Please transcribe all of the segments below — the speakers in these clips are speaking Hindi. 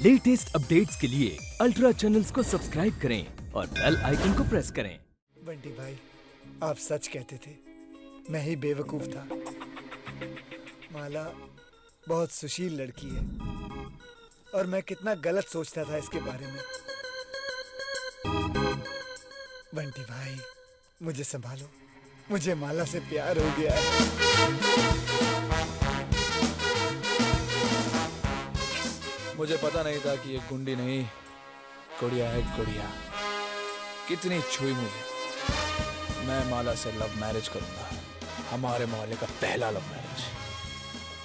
लेटेस्ट अपडेट्स के लिए अल्ट्रा चैनल्स को सब्सक्राइब करें और बेल आइकन को प्रेस करें। बंटी भाई, आप सच कहते थे, मैं ही बेवकूफ था। माला बहुत सुशील लड़की है और मैं कितना गलत सोचता था इसके बारे में। बंटी भाई, मुझे संभालो, मुझे माला से प्यार हो गया है। मुझे पता नहीं था कि ये गुंडी नहीं, गुड़िया है गुड़िया। कितनी छुई मुझे। मैं माला से लव मैरिज करूंगा, हमारे मोहल्ले का पहला लव मैरिज,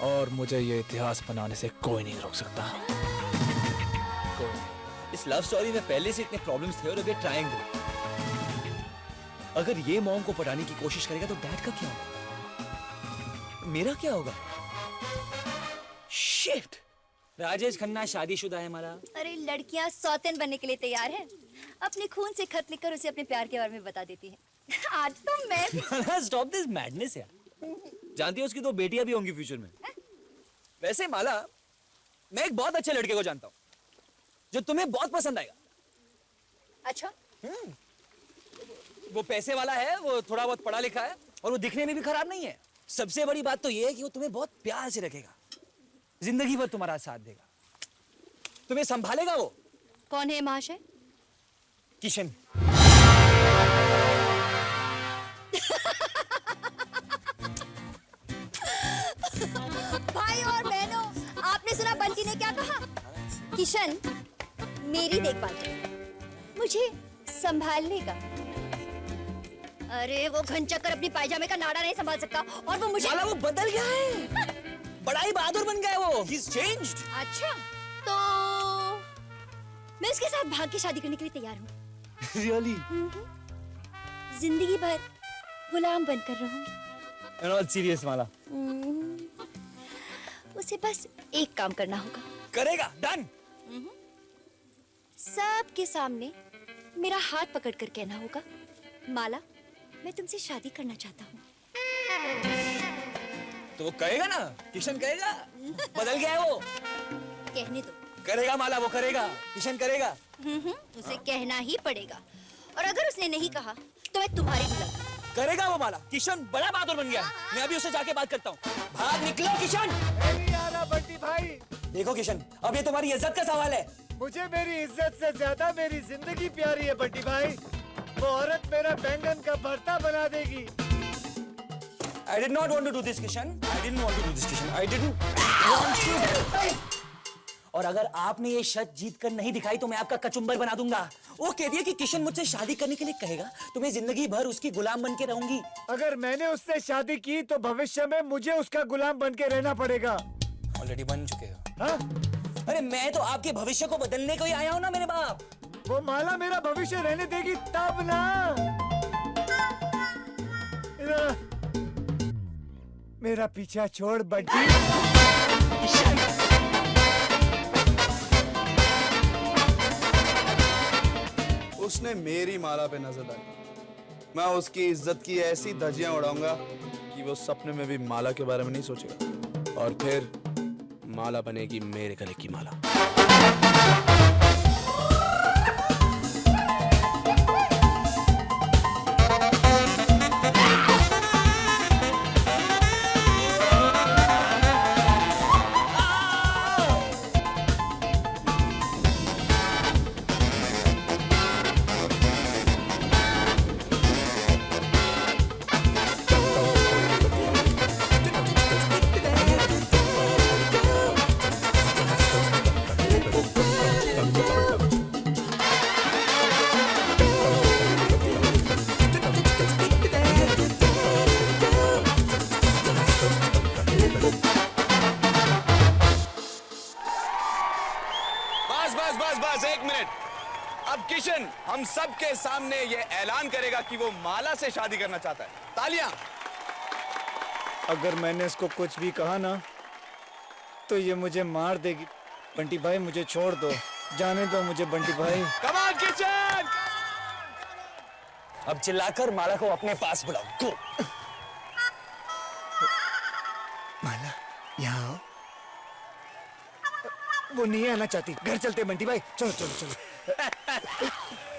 और मुझे ये इतिहास बनाने से कोई नहीं रोक सकता। कोई नहीं। इस लव स्टोरी में पहले से इतने प्रॉब्लम्स थे और अब ये ट्रायंगल। अगर ये मॉम को पटाने की कोशिश करेगा तो डैड का क्या होगा? मेरा क्या होगा? शिट! राजेश खन्ना शादीशुदा है हमारा। अरे लड़कियां सौतेन बनने के लिए तैयार हैं। अपने खून से खत लिखकर उसे अपने प्यार के बारे में बता देती हैं। आज तो मैं स्टॉप दिस मैडनेस यार। जानती हो उसकी दो बेटियां भी होंगी फ्यूचर में। वैसे माला, मैं एक बहुत अच्छे लड़के को जानता हूँ जो तुम्हें बहुत पसंद आएगा। अच्छा? वो पैसे वाला है, वो थोड़ा बहुत पढ़ा लिखा है और वो दिखने में भी खराब नहीं है। सबसे बड़ी बात तो ये है कि वो तुम्हें बहुत प्यार से रखेगा, जिंदगी भर तुम्हारा साथ देगा, तुम्हें संभालेगा। वो कौन है महाशय? किशन। भाई और बहनों, आपने सुना बंटी ने क्या कहा? किशन मेरी देखभाल करेगा, मुझे संभाल लेगा। अरे वो घनचक्कर अपनी पायजामे का नाड़ा नहीं संभाल सकता और वो मुझे। माला, वो बदल गया है। बड़ा ही बहादुर बन गया है वो। He's changed. अच्छा, तो मैं उसके साथ भाग के शादी करने के लिए तैयार हूँ। Really? जिंदगी भर गुलाम बनकर रहूंगी। You're not serious, माला। उसे बस एक काम करना होगा। करेगा, डन। सबके सामने मेरा हाथ पकड़कर कहना होगा, माला, मैं तुमसे शादी करना चाहता हूँ। तो वो कहेगा ना, किशन कहेगा। बदल गया है वो। कहने दो। करेगा माला, वो करेगा, किशन करेगा। उसे कहना ही पड़ेगा, और अगर उसने नहीं कहा तो मैं तुम्हारी भी लगूंगी। करेगा वो माला। किशन बड़ा बहादुर बन गया। मैं अभी उससे जाके बात करता हूँ। भाग निकलो किशन। नहीं आ रहा बंटी भाई। देखो किशन, अब ये तुम्हारी इज्जत का सवाल है। मुझे मेरी इज्जत से ज्यादा मेरी जिंदगी प्यारी है बंटी भाई। वो औरत मेरा बैंगन का भरता बना देगी। I did not want to do this, Kishan. I didn't want to do this, Kishan. I didn't want to. और अगर आपने ये शर्त जीत कर नहीं दिखाई तो मैं आपका कचुम्बर बना दूंगा। वो कहती है कि किशन मुझसे शादी करने के लिए कहेगा तो मैं जिंदगी भर उसकी गुलाम बन के रहूंगी। अगर मैंने उससे शादी की तो भविष्य में मुझे उसका गुलाम बन के रहना पड़ेगा। ऑलरेडी बन चुके हो। हाँ? अरे मैं तो आपके भविष्य को बदलने को ही आया हूँ ना मेरे बाप। वो माला मेरा भविष्य रहने देगी तब ना। मेरा पीछा छोड़ बंटी। उसने मेरी माला पे नजर डाली। मैं उसकी इज्जत की ऐसी धज्जियां उड़ाऊंगा कि वो सपने में भी माला के बारे में नहीं सोचेगा, और फिर माला बनेगी मेरे गले की माला। बस एक मिनट। अब किशन हम सब के सामने ये ऐलान करेगा कि वो माला से शादी करना चाहता है। तालियां। अगर मैंने इसको कुछ भी कहा ना तो ये मुझे मार देगी। बंटी भाई मुझे छोड़ दो, जाने दो मुझे बंटी भाई। Come on Kishan. अब चिल्लाकर माला को अपने पास बुलाओ। गो। माला यहाँ आओ। वो नहीं आना चाहती। घर चलते हैं बंटी भाई, चलो चलो चलो।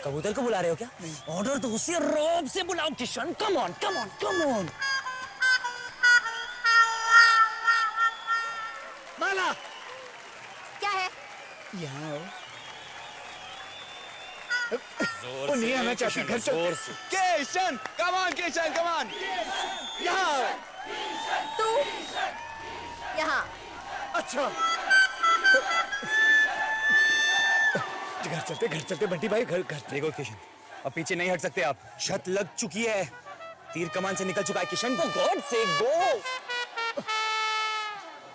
कबूतर को बुला रहे हो क्या? ऑर्डर तो उसे रौब से बुलाओ Kishan. Come on come on come on. Mala क्या है? यहाँ आओ। वो नहीं आना चाहती। घर चल। Kishan, come on Kishan, come on. यहाँ। तू यहाँ। अच्छा, घर चलते बंटी भाई, घर घर। देखो किशन, अब पीछे नहीं हट सकते आप। छत लग चुकी है, तीर कमान से निकल चुका है किशन। फॉर गॉड से गो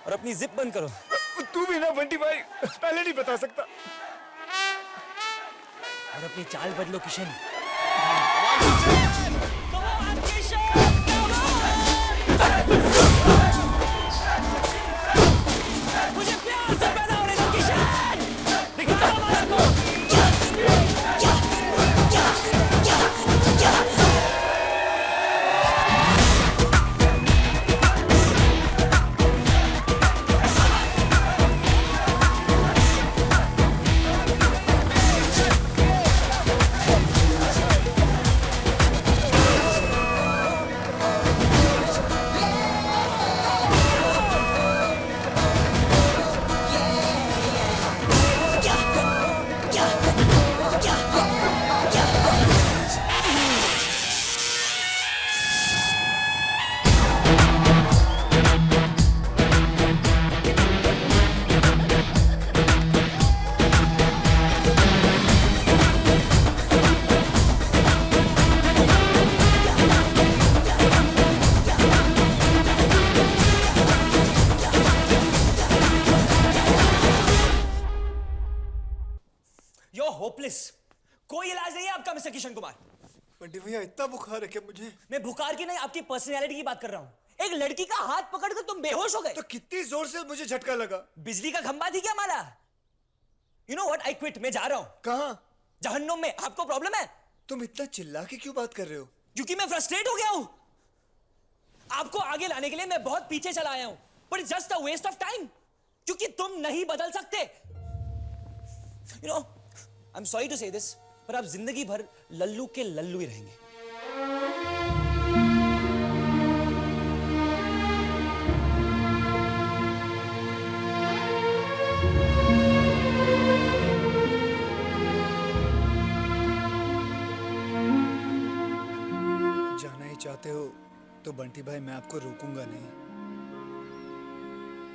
और अपनी जिप बंद करो। तू भी ना बंटी भाई, पहले नहीं बता सकता। और अपनी चाल बदलो किशन। मुझे प्यार से पैदा होने दो किशन। दिखाओ हमारे को। होपलेस, कोई इलाज नहीं है आपका मिस्टर किशन कुमार। बंटी भैया इतना बुखार है क्या मुझे? मैं बुखार की नहीं, आपकी पर्सनैलिटी की बात कर रहा हूं। एक लड़की का हाथ पकड़कर तुम बेहोश हो गए। तो कितनी जोर से मुझे झटका लगा? बिजली का खंभा थी क्या Mala? You know what, I quit. मैं जा रहा हूं। कहां? जहन्नुम में। आपको प्रॉब्लम है? तुम इतना चिल्ला के क्यों बात कर रहे हो? क्योंकि मैं फ्रस्ट्रेट हो गया हूं। आपको आगे लाने के लिए मैं बहुत पीछे चला आया हूं, but it's just a waste of time, क्योंकि तुम नहीं बदल सकते। You know, I am sorry to say this, पर आप जिंदगी भर लल्लू के लल्लू ही रहेंगे। जाना ही चाहते हो तो बंटी भाई मैं आपको रोकूंगा नहीं।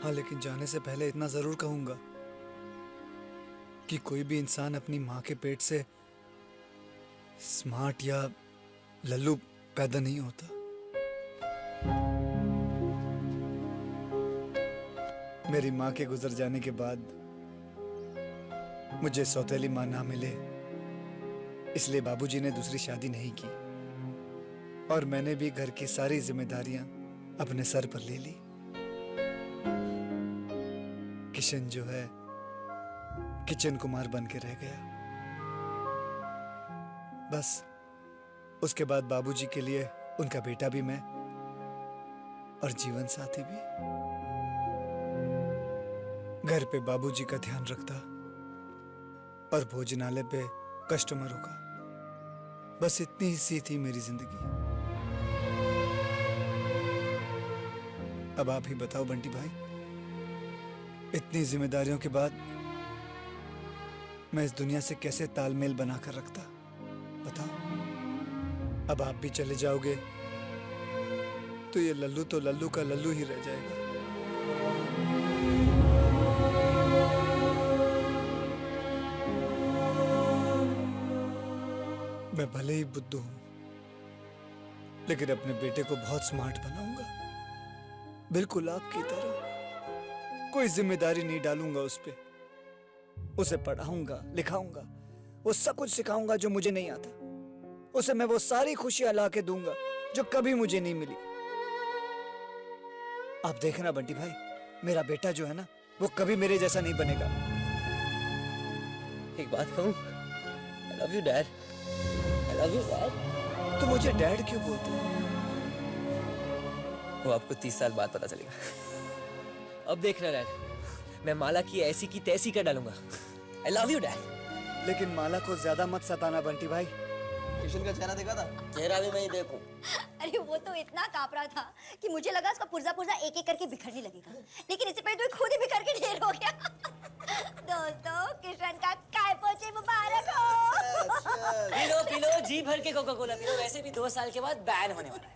हाँ, लेकिन जाने से पहले इतना जरूर कहूंगा कि कोई भी इंसान अपनी माँ के पेट से स्मार्ट या लल्लू पैदा नहीं होता। मेरी माँ के गुजर जाने के बाद मुझे सौतेली माँ ना मिले, इसलिए बाबूजी ने दूसरी शादी नहीं की और मैंने भी घर की सारी जिम्मेदारियां अपने सर पर ले ली। किशन जो है किचन कुमार बन के रह गया। बस उसके बाद बाबूजी के लिए उनका बेटा भी मैं और जीवन साथी भी। घर पे बाबूजी का ध्यान रखता और भोजनालय पे कस्टमरों का। बस इतनी ही सी थी मेरी जिंदगी। अब आप ही बताओ बंटी भाई, इतनी जिम्मेदारियों के बाद मैं इस दुनिया से कैसे तालमेल बनाकर रखता? बताओ। अब आप भी चले जाओगे तो ये लल्लू तो लल्लू का लल्लू ही रह जाएगा। मैं भले ही बुद्धू हूं, लेकिन अपने बेटे को बहुत स्मार्ट बनाऊंगा, बिल्कुल आपकी तरह। कोई जिम्मेदारी नहीं डालूंगा उस पे। उसे पढ़ाऊंगा, लिखाऊंगा, वो सब कुछ सिखाऊंगा जो मुझे नहीं आता। उसे मैं वो सारी खुशियां ला के दूंगा जो कभी मुझे नहीं मिली। आप देखना बंटी भाई, मेरा बेटा जो है ना, वो कभी मेरे जैसा नहीं बनेगा। एक बात कहूं, I love you, Dad. I love you, Dad. तो मुझे डैड क्यों बोलते हैं? वो आपको 30 साल बाद पता चलेगा। अब देखना डैड, मैं माला की ऐसी की तैसी कर डालूंगा। I love you dad. लेकिन माला को ज्यादा मत सताना बंटी भाई। किशन का चेहरा देखा था? चेहरा भी मैं ही देखूं। अरे वो तो इतना कांप रहा था कि मुझे लगा उसका पुर्जा पुर्जा एक एक करके बिखरने लगेगा, लेकिन इससे पहले तो खुद ही बिखर के ढेर हो गया। दोस्तों, किशन का काय पोछे मुबारक हो। पी लो जी भर के कोका कोला पी लो, वैसे भी 2 साल के बाद बैन होने वाला है।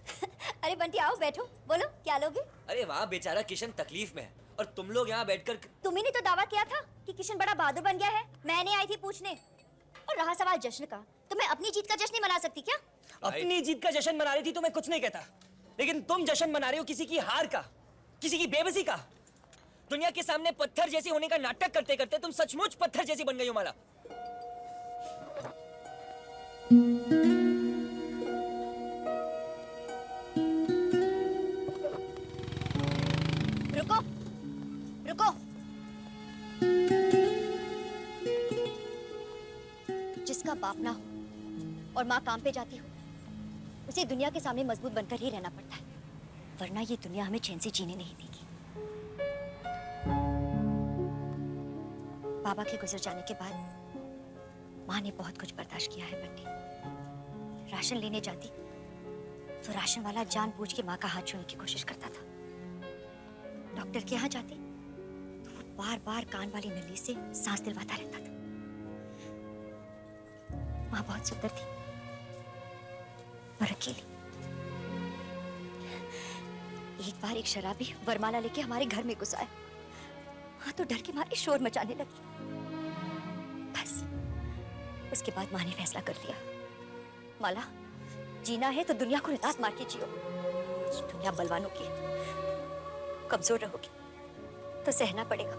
अरे बंटी आओ बैठो, बोलो क्या लोगे? अरे वहाँ बेचारा किशन तकलीफ में है और तुम लोग यहाँ बैठकर। तुम्ही ने तो दावा किया था कि किशन बड़ा बहादुर बन गया है। मैंने आई थी पूछने। और रहा सवाल जश्न का, तो मैं अपनी जीत का जश्न नहीं मना सकती क्या? अपनी जीत का जश्न मना रही थी तो मैं कुछ नहीं कहता, लेकिन तुम जश्न मना रहे हो किसी की हार का, किसी की बेबसी का। दुनिया के सामने पत्थर जैसी होने का नाटक करते करते तुम सचमुच पत्थर जैसी बन गई हो माला। रुको रुको। जिसका बाप ना हो और माँ काम पे जाती हो, उसे दुनिया के सामने मजबूत बनकर ही रहना पड़ता है, वरना ये दुनिया हमें चैन से जीने नहीं देगी। बाबा के गुजर जाने के बाद माँ ने बहुत कुछ बर्दाश्त किया है बंटी। राशन लेने जाती तो राशन वाला जानबूझ के माँ का हाथ छूने की कोशिश करता था। डॉक्टर के यहाँ जाती तो वो बार बार कान वाली नली से सांस दिलवाता रहता था। माँ बहुत सुंदर थी और अकेली। एक बार एक शराबी वरमाला लेके हमारे घर में घुस आया। माँ तो डर के मारे शोर मचाने लगी। बस उसके बाद माँ ने फैसला कर लिया, माला जीना है तो दुनिया को लात मार के जियो। ये दुनिया बलवानों की है, कमजोर रहोगी तो सहना पड़ेगा।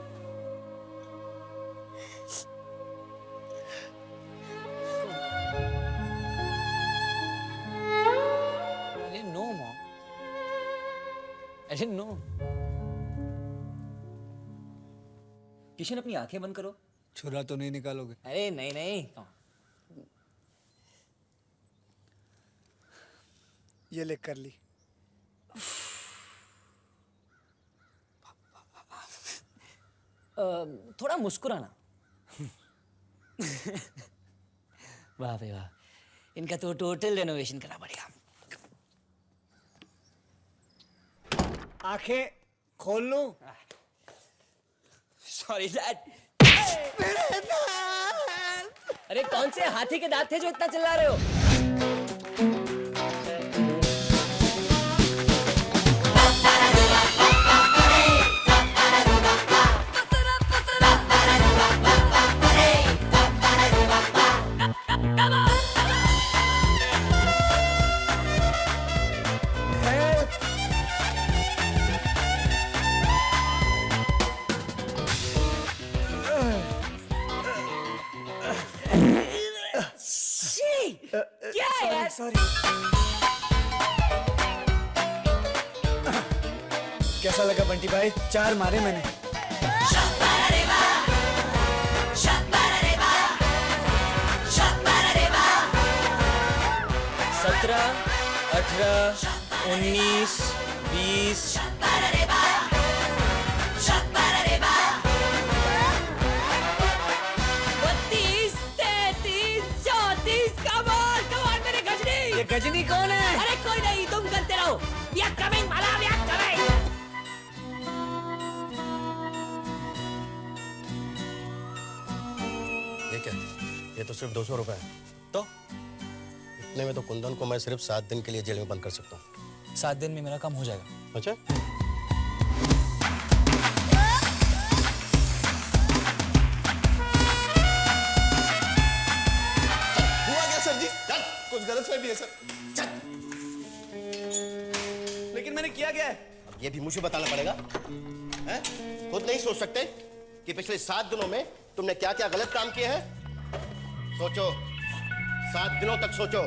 I didn't know, Mom. I didn't know. Kishan अपनी आंखें बंद करो। छुरा तो नहीं निकालोगे? अरे नहीं नहीं। ये ले कर ली। थोड़ा मुस्कुराना। वाह भाई वाह, इनका तो टोटल रेनोवेशन करना पड़ेगा। आंखें खोल लूं? Sorry dad. अरे कौन से हाथी के दांत थे जो इतना चिल्ला रहे हो? क्या है यार? सॉरी। कैसा लगा बंटी भाई? 4 मारे मैंने। सत्रह, 18, 19, 20, 32, 33, 34, कमाल कमाल मेरे गजनी। ये गजनी कौन है? अरे कोई नहीं, तुम करते रहो। We are coming, Mala, we are coming। ये क्या? ये तो सिर्फ 200 रुपए है। तो इतने में तो कुंदन को मैं सिर्फ 7 दिन के लिए जेल में बंद कर सकता हूँ। 7 दिन में मेरा काम हो जाएगा। अच्छा? हुआ क्या सर जी? कुछ गलतफहमी है सर। लेकिन मैंने किया क्या है? अब ये भी मुझे बताना पड़ेगा? हैं? खुद नहीं सोच सकते कि पिछले 7 दिनों में तुमने क्या क्या गलत काम किए हैं? सोचो, 7 दिनों तक सोचो।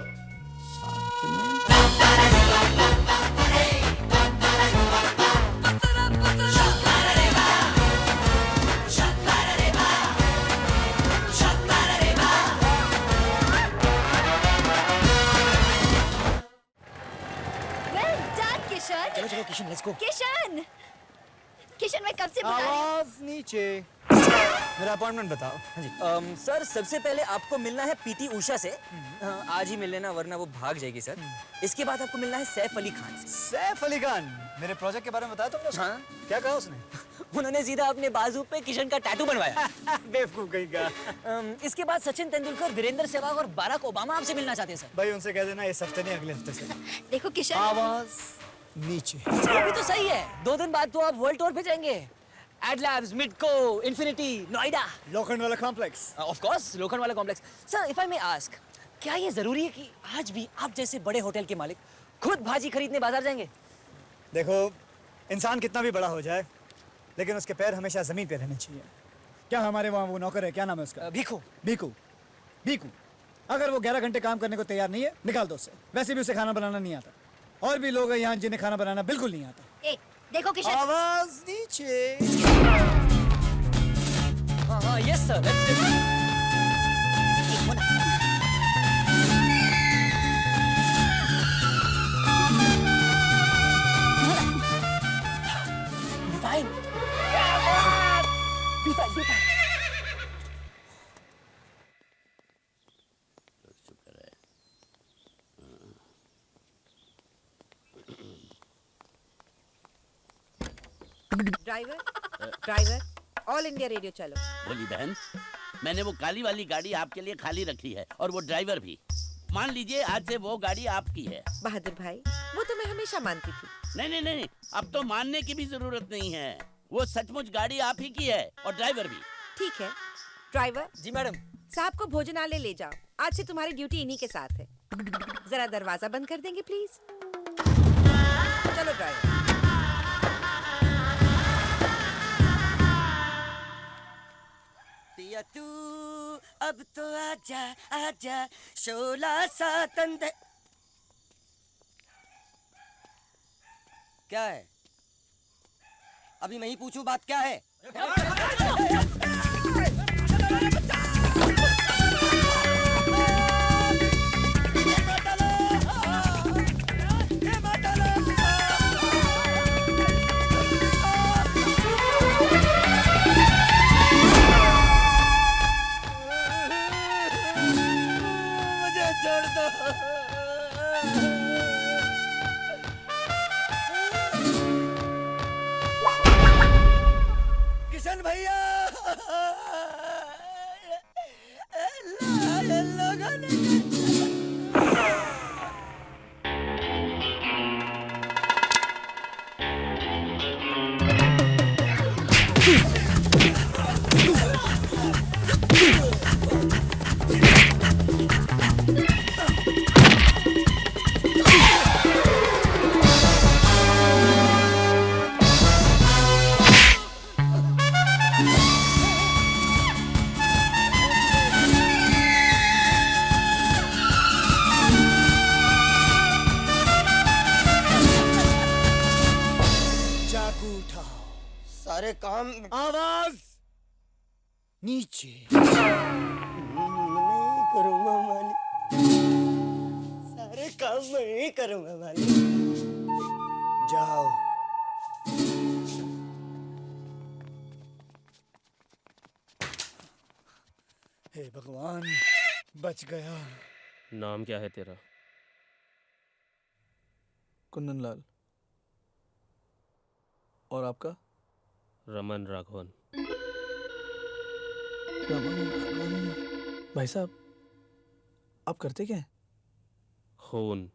Well done, Kishan. चलो चलो किशन, लेट्स गो। किशन किशन मैं कब से बुला रही हूँ। आवाज नीचे। मेरा अपॉइंटमेंट बताओ। हाँ जी। सर सबसे पहले आपको मिलना है पीटी उषा से। आज ही मिल लेना वरना वो भाग जाएगी सर। इसके बाद आपको मिलना है सैफ अली खान से। सैफ अली खान, मेरे प्रोजेक्ट के बारे में बताया तुमने उसको? हाँ। क्या कहा उसने? उन्होंने सीधा अपने बाजू पे किशन का टैटू बनवाया। बेवकूफ कहीं का। इसके बाद सचिन तेंदुलकर, वीरेंद्र सहवाग और बाराक ओबामा आपसे मिलना चाहते हैं सर। भाई उनसे कह देना इस हफ्ते नहीं अगले हफ्ते से। देखो किशन, आवाज नीचे। वो भी तो सही है। 2 दिन बाद तो आप वर्ल्ड टूर पे जाएंगे। Adlabs, Midco, Infiniti, Noida. Lokhandwala complex. Of course Lokhandwala complex. Sir if I may ask, क्या ये जरूरी है कि आज भी आप जैसे बड़े होटल के मालिक खुद भाजी खरीदने बाजार जाएंगे? देखो, इंसान कितना भी बड़ा हो जाए लेकिन उसके पैर हमेशा जमीन पे रहने चाहिए। क्या हमारे वहाँ वो नौकर है, क्या नाम है उसका? भीखू। भीकू। भीकू अगर वो 11 घंटे काम करने को तैयार नहीं है, निकाल दो उससे। वैसे भी उसे खाना बनाना नहीं आता। और भी लोग हैं यहाँ जिन्हें खाना बनाना बिल्कुल नहीं आता। ए, देखो किशन, आवाज नीचे। हाँ yes sir, let's fine. Be fine. Driver all India radio चलो। बोली बहन, मैंने वो काली वाली गाड़ी आपके लिए खाली रखी है और वो ड्राइवर भी। मान लीजिए आज से वो गाड़ी आपकी है। बहादुर भाई, वो तो मैं हमेशा मानती थी। नहीं नहीं नहीं, अब तो मानने की भी जरूरत नहीं है। वो सचमुच गाड़ी आप ही की है और ड्राइवर भी। ठीक है ड्राइवर। जी मैडम। साहब को भोजनालय ले जाओ, आज से तुम्हारी ड्यूटी इन्हीं के साथ है। जरा दरवाजा बंद कर देंगे प्लीज? चलो ड्राइवर। पिया तू अब तो आजा आजा, शोला सा तंदे। क्या है? अभी मैं ही पूछूं बात क्या है? मुझे छोड़ दो। किशन भैया, लोगों ने चाकू उठाओ। सारे काम आवाज नीचे। नहीं करूंगा मालिक, सारे काम मैं ही करूंगा मालिक। जाओ। हे भगवान, बच गया। नाम क्या है तेरा? कुंदन लाल। और आपका? रमन राघवन। भाई साहब, आप करते क्या हैं? खून।